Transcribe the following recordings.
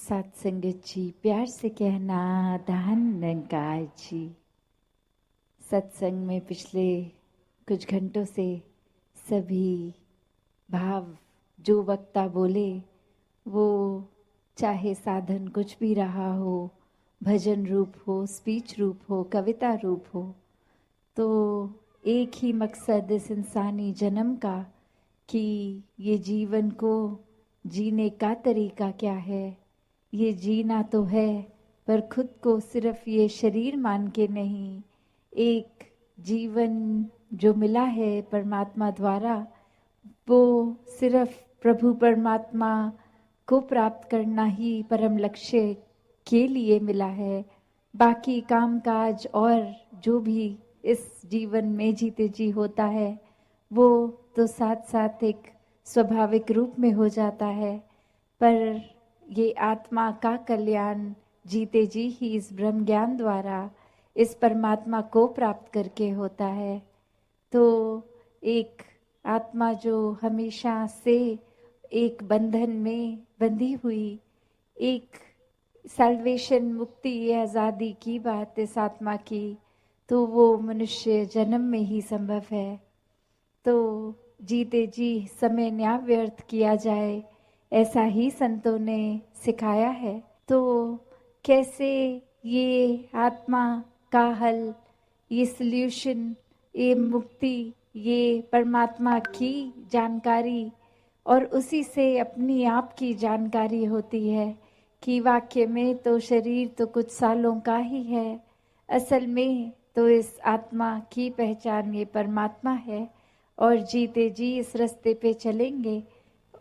सत्संगत जी, प्यार से कहना धन्यकार जी। सत्संग में पिछले कुछ घंटों से सभी भाव जो वक्ता बोले वो चाहे साधन कुछ भी रहा हो, भजन रूप हो, स्पीच रूप हो, कविता रूप हो, तो एक ही मकसद इस इंसानी जन्म का कि ये जीवन को जीने का तरीका क्या है। ये जीना तो है पर खुद को सिर्फ ये शरीर मान के नहीं, एक जीवन जो मिला है परमात्मा द्वारा वो सिर्फ प्रभु परमात्मा को प्राप्त करना ही परम लक्ष्य के लिए मिला है। बाकी काम काज और जो भी इस जीवन में जीते जी होता है वो तो साथ साथ एक स्वाभाविक रूप में हो जाता है, पर ये आत्मा का कल्याण जीते जी ही इस ब्रह्म ज्ञान द्वारा इस परमात्मा को प्राप्त करके होता है। तो एक आत्मा जो हमेशा से एक बंधन में बंधी हुई, एक सल्वेशन मुक्ति आज़ादी की बात इस आत्मा की, तो वो मनुष्य जन्म में ही संभव है। तो जीते जी समय न्या व्यर्थ किया जाए ऐसा ही संतों ने सिखाया है। तो कैसे ये आत्मा का हल, ये सल्यूशन, ये मुक्ति, ये परमात्मा की जानकारी और उसी से अपनी आप की जानकारी होती है कि वाक्य में तो शरीर तो कुछ सालों का ही है, असल में तो इस आत्मा की पहचान ये परमात्मा है। और जीते जी इस रास्ते पे चलेंगे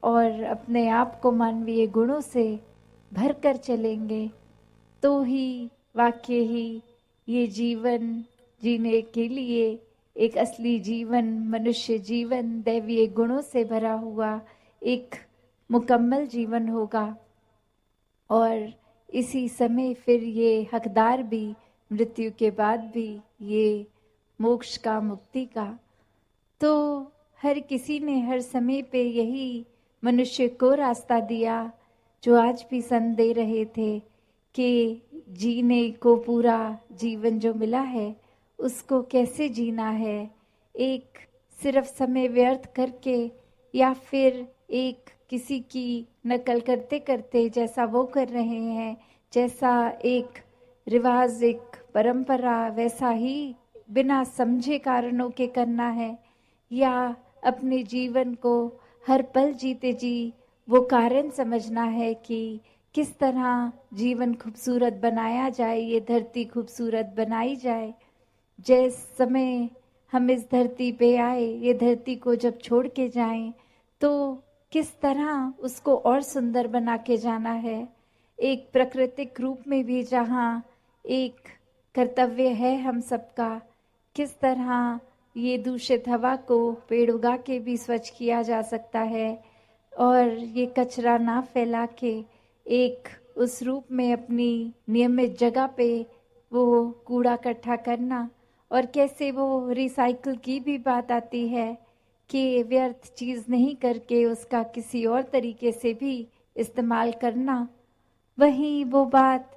और अपने आप को मानवीय गुणों से भर कर चलेंगे तो ही वाकई ही ये जीवन जीने के लिए एक असली जीवन, मनुष्य जीवन दैवीय गुणों से भरा हुआ एक मुकम्मल जीवन होगा। और इसी समय फिर ये हकदार भी मृत्यु के बाद भी ये मोक्ष का, मुक्ति का। तो हर किसी ने हर समय पे यही मनुष्य को रास्ता दिया जो आज भी संत दे रहे थे कि जीने को पूरा जीवन जो मिला है उसको कैसे जीना है। एक सिर्फ समय व्यर्थ करके या फिर एक किसी की नकल करते करते जैसा वो कर रहे हैं, जैसा एक रिवाज, एक परंपरा, वैसा ही बिना समझे कारणों के करना है, या अपने जीवन को हर पल जीते जी वो कारण समझना है कि किस तरह जीवन खूबसूरत बनाया जाए, ये धरती खूबसूरत बनाई जाए। जिस समय हम इस धरती पे आए, ये धरती को जब छोड़ के जाएं तो किस तरह उसको और सुंदर बना के जाना है। एक प्राकृतिक रूप में भी जहाँ एक कर्तव्य है हम सबका, किस तरह ये दूषित हवा को पेड़ उगा के भी स्वच्छ किया जा सकता है और ये कचरा ना फैला के एक उस रूप में अपनी नियमित जगह पे वो कूड़ा इकट्ठा करना। और कैसे वो रिसाइकल की भी बात आती है कि व्यर्थ चीज़ नहीं करके उसका किसी और तरीके से भी इस्तेमाल करना। वहीं वो बात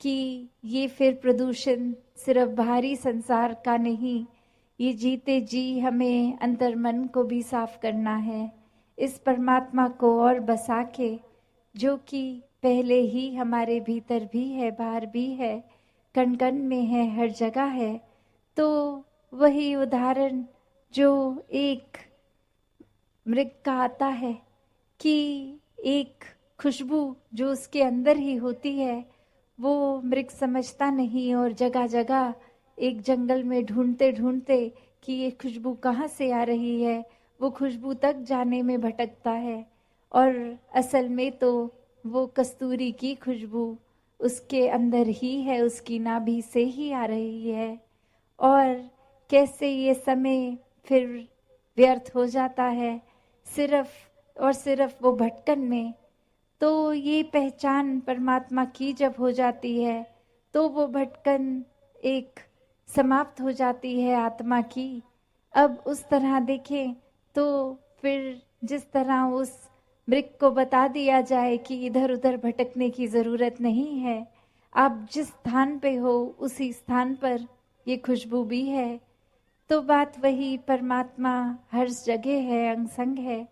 कि ये फिर प्रदूषण सिर्फ बाहरी संसार का नहीं, ये जीते जी हमें अंतर मन को भी साफ करना है, इस परमात्मा को और बसा के, जो कि पहले ही हमारे भीतर भी है, बाहर भी है, कण कण में है, हर जगह है। तो वही उदाहरण जो एक मृग का आता है कि एक खुशबू जो उसके अंदर ही होती है वो मृग समझता नहीं और जगह जगह एक जंगल में ढूंढते ढूंढते कि ये खुशबू कहाँ से आ रही है, वो खुशबू तक जाने में भटकता है और असल में तो वो कस्तूरी की खुशबू उसके अंदर ही है, उसकी नाभि से ही आ रही है। और कैसे ये समय फिर व्यर्थ हो जाता है सिर्फ और सिर्फ वो भटकन में। तो ये पहचान परमात्मा की जब हो जाती है तो वो भटकन एक समाप्त हो जाती है आत्मा की। अब उस तरह देखें तो फिर जिस तरह उस मृग को बता दिया जाए कि इधर उधर भटकने की जरूरत नहीं है, आप जिस स्थान पे हो उसी स्थान पर ये खुशबू भी है। तो बात वही, परमात्मा हर जगह है, अंग संग है।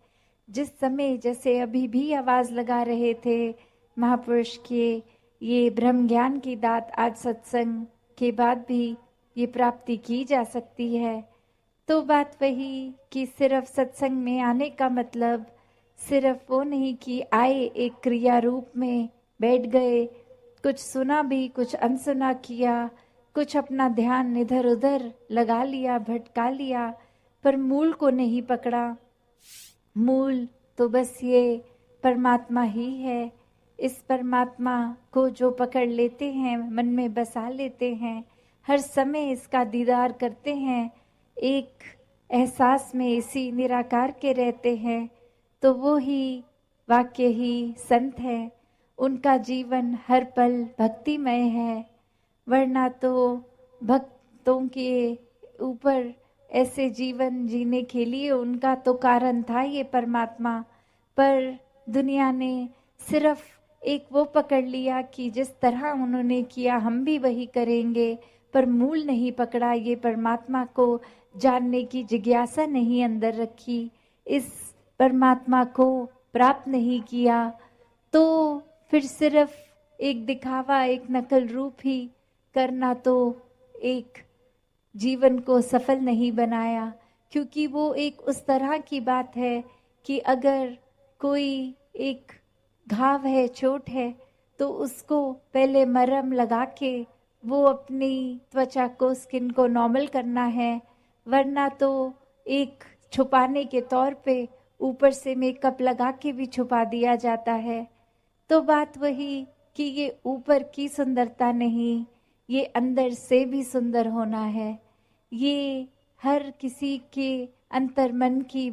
जिस समय, जैसे अभी भी आवाज लगा रहे थे महापुरुष के, ये ब्रह्म ज्ञान की दात आज सत्संग के बाद भी ये प्राप्ति की जा सकती है। तो बात वही कि सिर्फ सत्संग में आने का मतलब सिर्फ वो नहीं कि आए एक क्रिया रूप में बैठ गए, कुछ सुना भी, कुछ अनसुना किया, कुछ अपना ध्यान इधर उधर लगा लिया, भटका लिया, पर मूल को नहीं पकड़ा। मूल तो बस ये परमात्मा ही है। इस परमात्मा को जो पकड़ लेते हैं, मन में बसा लेते हैं, हर समय इसका दीदार करते हैं, एक एहसास में इसी निराकार के रहते हैं, तो वो ही वाक्य ही संत है। उनका जीवन हर पल भक्तिमय है, वरना तो भक्तों के ऊपर ऐसे जीवन जीने के लिए उनका तो कारण था ये परमात्मा, पर दुनिया ने सिर्फ एक वो पकड़ लिया कि जिस तरह उन्होंने किया हम भी वही करेंगे, पर मूल नहीं पकड़ा, ये परमात्मा को जानने की जिज्ञासा नहीं अंदर रखी, इस परमात्मा को प्राप्त नहीं किया, तो फिर सिर्फ एक दिखावा, एक नकल रूप ही करना तो एक जीवन को सफल नहीं बनाया। क्योंकि वो एक उस तरह की बात है कि अगर कोई एक घाव है, चोट है, तो उसको पहले मरहम लगा के वो अपनी त्वचा को, स्किन को नॉर्मल करना है, वरना तो एक छुपाने के तौर पे ऊपर से मेकअप लगा के भी छुपा दिया जाता है। तो बात वही कि ये ऊपर की सुंदरता नहीं, ये अंदर से भी सुंदर होना है। ये हर किसी के अंतर मन की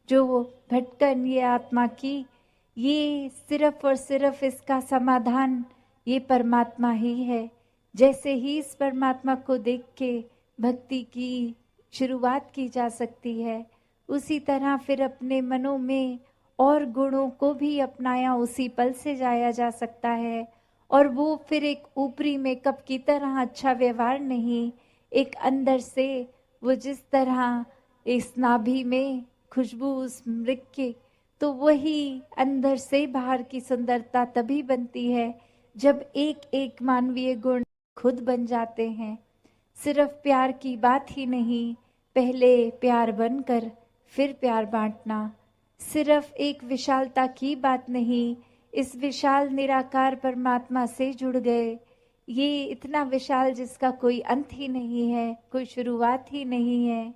जो भटकन, ये आत्मा की, ये सिर्फ और सिर्फ इसका समाधान ये परमात्मा ही है। जैसे ही इस परमात्मा को देख के भक्ति की शुरुआत की जा सकती है, उसी तरह फिर अपने मनों में और गुणों को भी अपनाया उसी पल से जाया जा सकता है। और वो फिर एक ऊपरी मेकअप की तरह अच्छा व्यवहार नहीं, एक अंदर से वो जिस तरह इस नाभि में खुशबू उस मृग की, तो वही अंदर से बाहर की सुंदरता तभी बनती है जब एक एक मानवीय गुण खुद बन जाते हैं। सिर्फ प्यार की बात ही नहीं, पहले प्यार बनकर फिर प्यार बांटना। सिर्फ एक विशालता की बात नहीं, इस विशाल निराकार परमात्मा से जुड़ गए। ये इतना विशाल जिसका कोई अंत ही नहीं है, कोई शुरुआत ही नहीं है।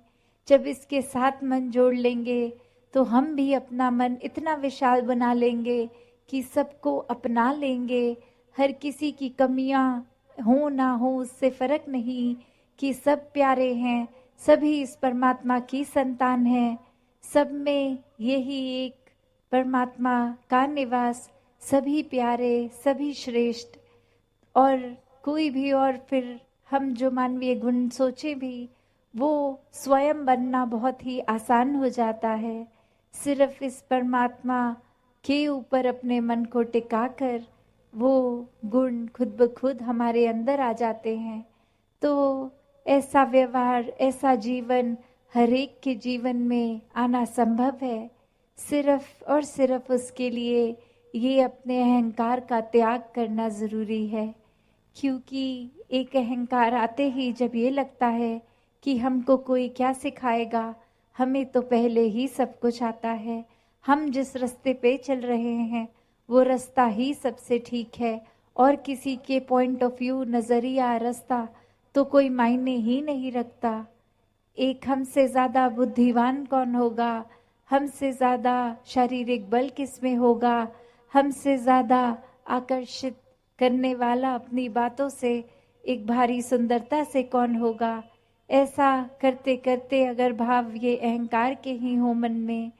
जब इसके साथ मन जोड़ लेंगे तो हम भी अपना मन इतना विशाल बना लेंगे कि सबको अपना लेंगे। हर किसी की कमियां हो ना हो उससे फर्क नहीं, कि सब प्यारे हैं, सभी इस परमात्मा की संतान हैं, सब में यही एक परमात्मा का निवास, सभी प्यारे, सभी श्रेष्ठ। और कोई भी और फिर हम जो मानवीय गुण सोचे भी, वो स्वयं बनना बहुत ही आसान हो जाता है। सिर्फ इस परमात्मा के ऊपर अपने मन को टिकाकर वो गुण खुद ब खुद हमारे अंदर आ जाते हैं। तो ऐसा व्यवहार, ऐसा जीवन हर एक के जीवन में आना संभव है। सिर्फ और सिर्फ उसके लिए ये अपने अहंकार का त्याग करना ज़रूरी है। क्योंकि एक अहंकार आते ही जब ये लगता है कि हमको कोई क्या सिखाएगा, हमें तो पहले ही सब कुछ आता है, हम जिस रास्ते पे चल रहे हैं वो रास्ता ही सबसे ठीक है, और किसी के पॉइंट ऑफ व्यू, नज़रिया, रास्ता तो कोई मायने ही नहीं रखता। एक हमसे ज़्यादा बुद्धिमान कौन होगा, हमसे ज़्यादा शारीरिक बल किसमें होगा, हमसे ज़्यादा आकर्षित करने वाला अपनी बातों से एक भारी सुंदरता से कौन होगा। ऐसा करते करते अगर भाव ये अहंकार के ही हो मन में,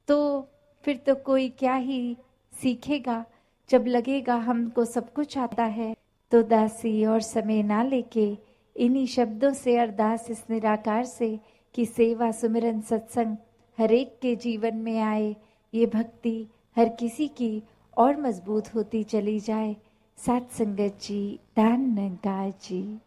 तो फिर तो कोई क्या ही सीखेगा। जब लगेगा हमको सब कुछ आता है, तो दासी और समय ना लेके इन्हीं शब्दों से अरदास इस निराकार से कि सेवा, सुमिरन, सत्संग हर एक के जीवन में आए, ये भक्ति हर किसी की और मजबूत होती चली जाए। साथ संगत जी, धन निरंकार जी।